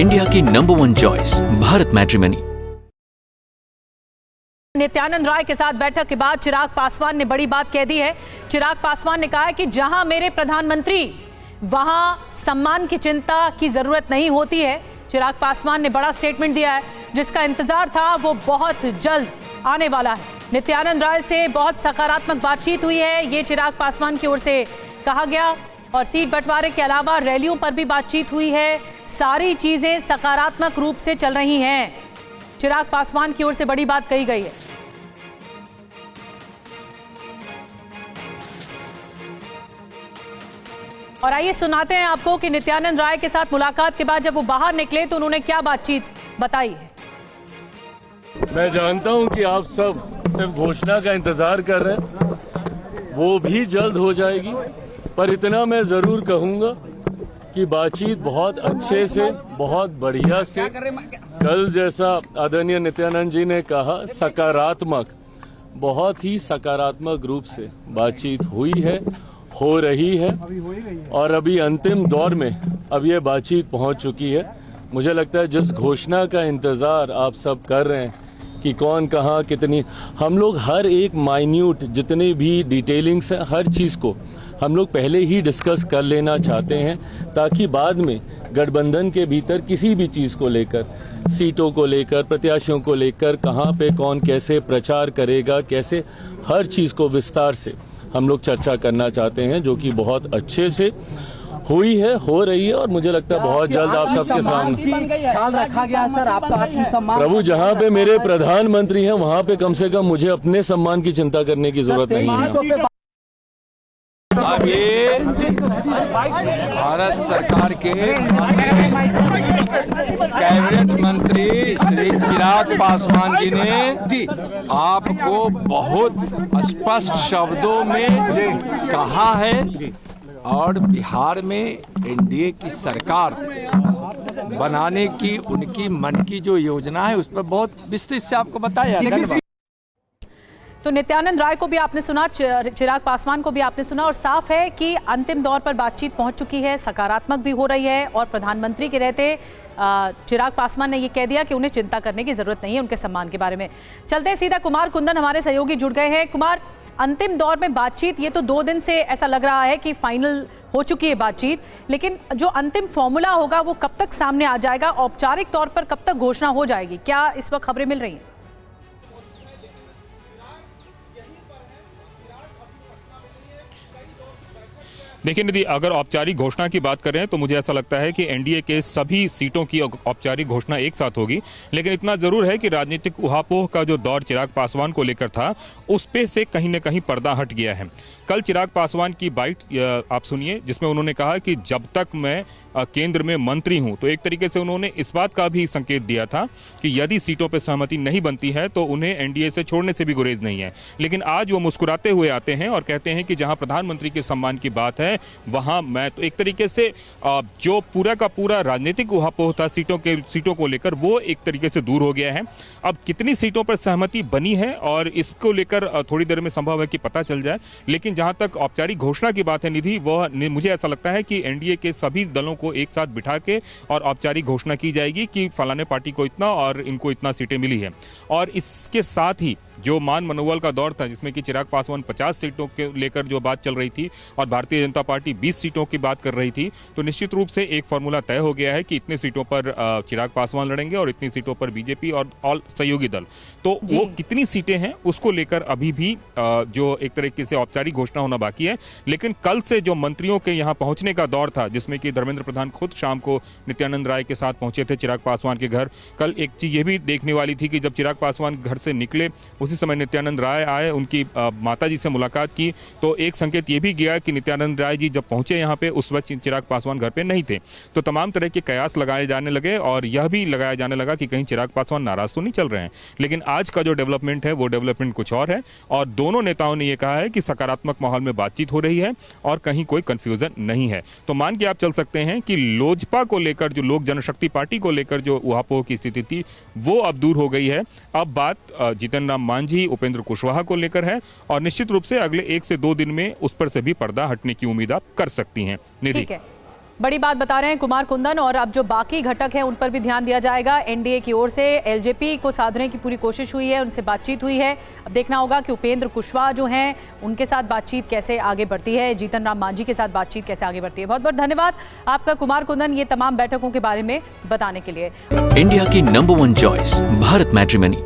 India की #1 choice Bharat matrimony. Nityanand Rai के साथ बैठक के बाद चिराग पासवान ने बड़ी बात कह दी है। चिराग पासवान ने कहा है कि जहां मेरे प्रधानमंत्री वहां सम्मान की चिंता की जरूरत नहीं होती है। चिराग पासवान ने बड़ा स्टेटमेंट दिया है, जिसका इंतजार था वो बहुत जल्द आने वाला है। नित्यानंद राय से बहुत सकारात्मक बातचीत हुई है, ये चिराग पासवान की ओर से कहा गया। और सीट बंटवारे के अलावा रैलियों पर भी बातचीत हुई है। सारी चीजें सकारात्मक रूप से चल रही हैं। चिराग पासवान की ओर से बड़ी बात कही गई है। और आइए सुनाते हैं आपको कि नित्यानंद राय के साथ मुलाकात के बाद जब वो बाहर निकले तो उन्होंने क्या बातचीत बताई है। मैं जानता हूं कि आप सब सिर्फ घोषणा का इंतजार कर रहे हैं, वो भी जल्द हो जाएगी। पर इतना मैं जरूर कहूंगा कि बातचीत बहुत अच्छे से, बहुत बढ़िया से, कल जैसा आदरणीय नित्यानंद जी ने कहा, सकारात्मक, बहुत ही सकारात्मक रूप से बातचीत हुई है, हो रही है। और अभी अंतिम दौर में अब ये बातचीत पहुंच चुकी है। मुझे लगता है जिस घोषणा का इंतजार आप सब कर रहे हैं कि कौन कहाँ कितनी, हम लोग हर एक माइन्यूट जितने भी डिटेलिंग्स हैं, हर चीज़ को हम लोग पहले ही डिस्कस कर लेना चाहते हैं, ताकि बाद में गठबंधन के भीतर किसी भी चीज़ को लेकर, सीटों को लेकर, प्रत्याशियों को लेकर, कहाँ पे कौन कैसे प्रचार करेगा, कैसे, हर चीज़ को विस्तार से हम लोग चर्चा करना चाहते हैं, जो कि बहुत अच्छे से हुई है, हो रही है। और मुझे लगता है बहुत जल्द आप सबके सामने ख्याल रखा गया सर, आपका आत्मसम्मान। प्रभु, जहाँ पे मेरे प्रधानमंत्री हैं वहाँ पे कम से कम मुझे अपने सम्मान की चिंता करने की जरूरत नहीं है। अब ये भारत सरकार के कैबिनेट मंत्री श्री चिराग पासवान जी ने आपको बहुत स्पष्ट शब्दों में कहा है, और बिहार में एनडीए की सरकार बनाने की उनकी मन की जो योजना है उस पर बहुत विस्तृत से आपको बताया। धन्यवाद। तो नित्यानंद राय को भी आपने सुना, चिराग पासवान को भी आपने सुना, और साफ है कि अंतिम दौर पर बातचीत पहुंच चुकी है, सकारात्मक भी हो रही है। और प्रधानमंत्री के रहते चिराग पासवान ने ये कह दिया कि उन्हें चिंता करने की जरूरत नहीं है उनके सम्मान के बारे में। चलते सीधा कुमार कुंदन हमारे सहयोगी जुड़ गए हैं। कुमार, अंतिम दौर में बातचीत, ये तो 2 दिन से ऐसा लग रहा है कि फाइनल हो चुकी है बातचीत, लेकिन जो अंतिम फॉर्मूला होगा वो कब तक सामने आ जाएगा? औपचारिक तौर पर कब तक घोषणा हो जाएगी? क्या इस वक्त खबरें मिल रही हैं? देखिए निधि, अगर औपचारिक घोषणा की बात करें तो मुझे ऐसा लगता है कि एनडीए के सभी सीटों की औपचारिक घोषणा एक साथ होगी। लेकिन इतना जरूर है कि राजनीतिक उहापोह का जो दौर चिराग पासवान को लेकर था, उस पे से कहीं न कहीं पर्दा हट गया है। कल चिराग पासवान की बाइट आप सुनिए, जिसमें उन्होंने कहा कि जब तक मैं केंद्र में मंत्री हूं, तो एक तरीके से उन्होंने इस बात का भी संकेत दिया था कि यदि सीटों पर सहमति नहीं बनती है तो उन्हें एनडीए से छोड़ने से भी गुरेज नहीं है। लेकिन आज वो मुस्कुराते हुए आते हैं और कहते हैं कि जहां प्रधानमंत्री के सम्मान की बात है वहां मैं, तो एक तरीके से जो पूरा का पूरा राजनीतिक उहापोह था सीटों को लेकर, वो एक तरीके से दूर हो गया है। अब कितनी सीटों पर सहमति बनी है और इसको लेकर थोड़ी देर में संभव है कि पता चल जाए। लेकिन जहां तक औपचारिक घोषणा की बात है निधि, वह मुझे ऐसा लगता है कि एनडीए के सभी दलों को एक साथ बिठा के और औपचारिक घोषणा की जाएगी कि फलाने पार्टी को इतना और इनको इतना सीटें मिली है। और इसके साथ ही जो मान मनोबल का दौर था, जिसमें कि चिराग पासवान 50 सीटों के लेकर जो बात चल रही थी और भारतीय जनता पार्टी 20 सीटों की बात कर रही थी, तो निश्चित रूप से एक फॉर्मूला तय हो गया है कि इतने सीटों पर चिराग पासवान लड़ेंगे और इतनी सीटों पर बीजेपी और ऑल सहयोगी दल। तो वो कितनी सीटें हैं उसको लेकर अभी भी जो एक तरीके से औपचारिक घोषणा होना बाकी है। लेकिन कल से जो मंत्रियों के यहाँ पहुंचने का दौर था, जिसमें कि धर्मेंद्र प्रधान खुद शाम को नित्यानंद राय के साथ पहुंचे थे चिराग पासवान के घर। कल एक चीज ये भी देखने वाली थी कि जब चिराग पासवान घर से निकले उसी समय नित्यानंद राय आए, उनकी माताजी से मुलाकात की, तो एक संकेत ये भी गया कि नित्यानंद राय जी जब पहुंचे यहाँ पे उस वक्त चिराग पासवान घर पे नहीं थे। तो तमाम तरह के कयास लगाए जाने लगे और यह भी लगाया जाने लगा कि कहीं चिराग पासवान नाराज तो नहीं चल रहे हैं। लेकिन आज का जो डेवलपमेंट है वो डेवलपमेंट कुछ और है, और दोनों नेताओं ने यह कहा है कि सकारात्मक माहौल में बातचीत हो रही है और कहीं कोई कंफ्यूजन नहीं है। तो मान के आप चल सकते हैं कि लोजपा को लेकर, जो लोक जनशक्ति पार्टी को लेकर जो उहापोह की स्थिति थी, वो अब दूर हो गई है। अब बात जीतन राम मांझी, उपेंद्र कुशवाहा को लेकर है, और निश्चित रूप से अगले 1 से 2 दिन में उस पर से भी पर्दा हटने की उम्मीद आप कर सकती हैं। निधि। बड़ी बात बता रहे हैं कुमार कुंदन। और अब जो बाकी घटक हैं उन पर भी ध्यान दिया जाएगा। एनडीए की ओर से एलजेपी को साधने की पूरी कोशिश हुई है, उनसे बातचीत हुई है। अब देखना होगा कि उपेंद्र कुशवाहा जो हैं उनके साथ बातचीत कैसे आगे बढ़ती है, जीतन राम मांझी के साथ बातचीत कैसे आगे बढ़ती है। बहुत बहुत धन्यवाद आपका कुमार कुंदन, ये तमाम बैठकों के बारे में बताने के लिए। इंडिया की नंबर 1 चॉइस भारत मैट्रिमनी।